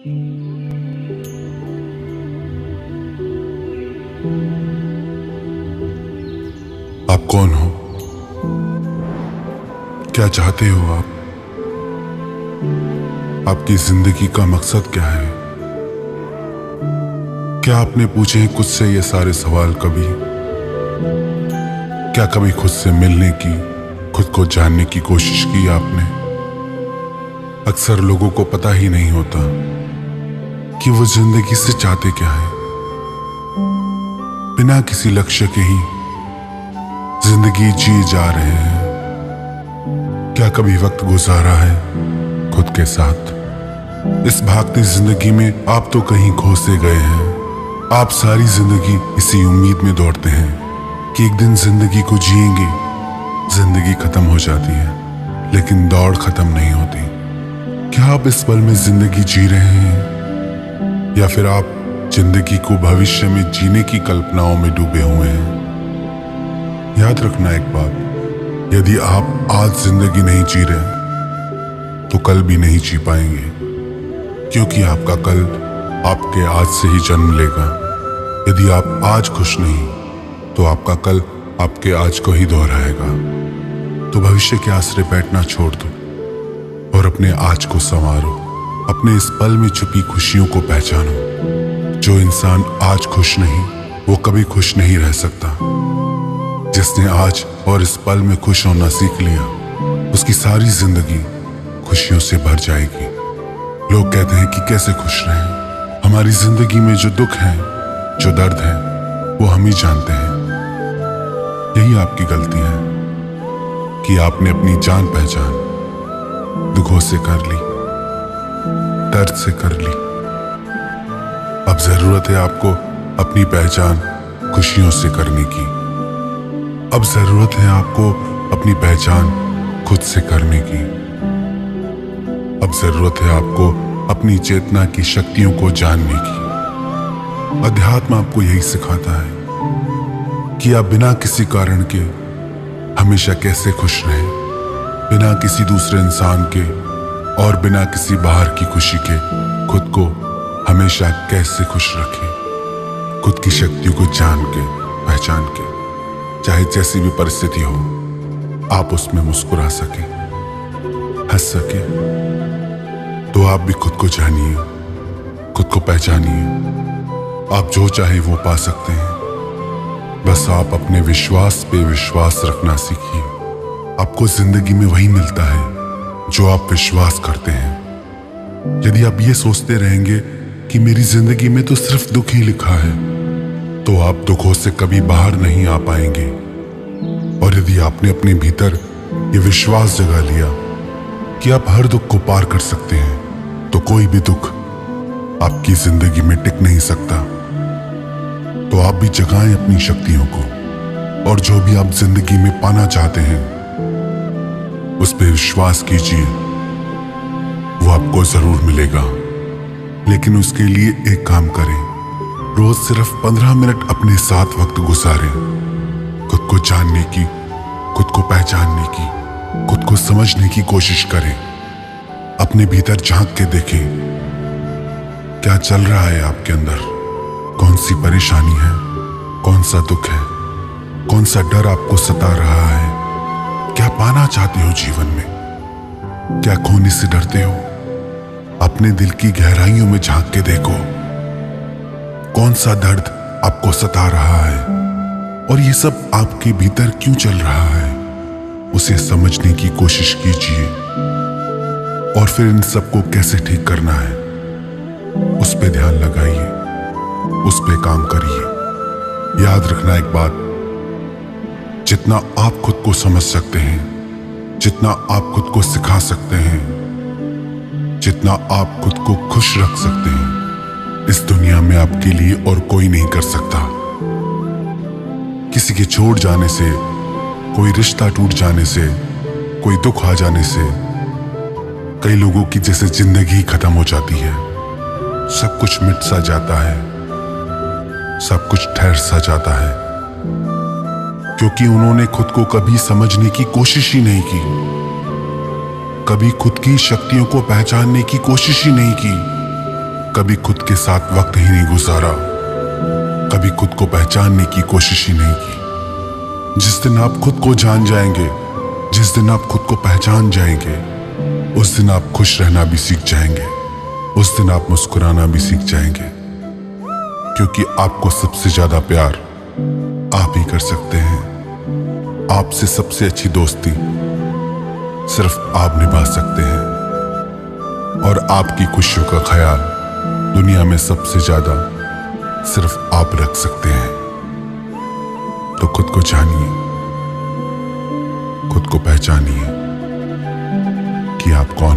आप कौन हो? क्या चाहते हो आप? आपकी जिंदगी का मकसद क्या है? क्या आपने पूछे हैं खुद से ये सारे सवाल कभी? क्या कभी खुद से मिलने की, खुद को जानने की कोशिश की आपने? अक्सर लोगों को पता ही नहीं होता कि वो जिंदगी से चाहते क्या है। बिना किसी लक्ष्य के ही जिंदगी जी जा रहे हैं। क्या कभी वक्त गुजारा है खुद के साथ? इस भागती जिंदगी में आप तो कहीं खो से गए हैं। आप सारी जिंदगी इसी उम्मीद में दौड़ते हैं कि एक दिन जिंदगी को जिएंगे। जिंदगी खत्म हो जाती है लेकिन दौड़ खत्म नहीं होती। क्या आप इस पल में जिंदगी जी रहे हैं या फिर आप जिंदगी को भविष्य में जीने की कल्पनाओं में डूबे हुए हैं? याद रखना एक बात, यदि आप आज जिंदगी नहीं जी रहे तो कल भी नहीं जी पाएंगे, क्योंकि आपका कल आपके आज से ही जन्म लेगा। यदि आप आज खुश नहीं तो आपका कल आपके आज को ही दोहराएगा। तो भविष्य के आसरे बैठना छोड़ दो और अपने आज को संवारो। अपने इस पल में छुपी खुशियों को पहचानो। जो इंसान आज खुश नहीं वो कभी खुश नहीं रह सकता। जिसने आज और इस पल में खुश होना सीख लिया उसकी सारी जिंदगी खुशियों से भर जाएगी। लोग कहते हैं कि कैसे खुश रहें। हमारी जिंदगी में जो दुख है, जो दर्द है, वो हम ही जानते हैं। यही आपकी गलती है कि आपने अपनी जान पहचान दुखों से कर ली, दर्द से कर ली। अब जरूरत है आपको अपनी पहचान खुशियों से करने की। अब जरूरत है आपको अपनी पहचान खुद से करने की। अब जरूरत है आपको अपनी चेतना की शक्तियों को जानने की। अध्यात्म आपको यही सिखाता है कि आप बिना किसी कारण के हमेशा कैसे खुश रहें, बिना किसी दूसरे इंसान के और बिना किसी बाहर की खुशी के खुद को हमेशा कैसे खुश रखें। खुद की शक्तियों को जान के, पहचान के, चाहे जैसी भी परिस्थिति हो आप उसमें मुस्कुरा सके, हंस सके। तो आप भी खुद को जानिए, खुद को पहचानिए। आप जो चाहे वो पा सकते हैं। बस आप अपने विश्वास पे विश्वास रखना सीखिए। आपको जिंदगी में वही मिलता है जो आप विश्वास करते हैं। यदि आप ये सोचते रहेंगे कि मेरी जिंदगी में तो सिर्फ दुख ही लिखा है, तो आप दुखों से कभी बाहर नहीं आ पाएंगे। और यदि आपने अपने भीतर ये विश्वास जगा लिया कि आप हर दुख को पार कर सकते हैं, तो कोई भी दुख आपकी जिंदगी में टिक नहीं सकता। तो आप भी जगाएं अपनी शक्तियों को, और जो भी आप जिंदगी में पाना चाहते हैं उस पर विश्वास कीजिए, वो आपको जरूर मिलेगा। लेकिन उसके लिए एक काम करें, रोज सिर्फ 15 मिनट अपने साथ वक्त गुजारें। खुद को जानने की, खुद को पहचानने की, खुद को समझने की कोशिश करें। अपने भीतर झांक के देखें क्या चल रहा है आपके अंदर। कौन सी परेशानी है, कौन सा दुख है, कौन सा डर आपको सता रहा है। क्या पाना चाहते हो जीवन में, क्या खोने से डरते हो। अपने दिल की गहराइयों में झांक के देखो कौन सा दर्द आपको सता रहा है और ये सब आपके भीतर क्यों चल रहा है। उसे समझने की कोशिश कीजिए और फिर इन सबको कैसे ठीक करना है उस पे ध्यान लगाइए, उस पे काम करिए। याद रखना एक बात, जितना आप खुद को समझ सकते हैं, जितना आप खुद को सिखा सकते हैं, जितना आप खुद को खुश रख सकते हैं, इस दुनिया में आपके लिए और कोई नहीं कर सकता। किसी के छोड़ जाने से, कोई रिश्ता टूट जाने से, कोई दुख आ जाने से कई लोगों की जैसे जिंदगी खत्म हो जाती है। सब कुछ मिट सा जाता है, सब कुछ ठहर सा जाता है, क्योंकि उन्होंने खुद को कभी समझने की कोशिश ही नहीं की, कभी खुद की शक्तियों को पहचानने की कोशिश ही नहीं की। कभी खुद के साथ वक्त ही नहीं गुजारा, कभी खुद को पहचानने की कोशिश ही नहीं की। जिस दिन आप खुद को जान जाएंगे, जिस दिन आप खुद को पहचान जाएंगे, उस दिन आप खुश रहना भी सीख जाएंगे, उस दिन आप मुस्कुराना भी सीख जाएंगे। क्योंकि आपको सबसे ज्यादा प्यार आप ही कर सकते हैं। आपसे सबसे अच्छी दोस्ती सिर्फ आप निभा सकते हैं, और आपकी खुशियों का ख्याल दुनिया में सबसे ज्यादा सिर्फ आप रख सकते हैं। तो खुद को जानिए, खुद को पहचानिए कि आप कौन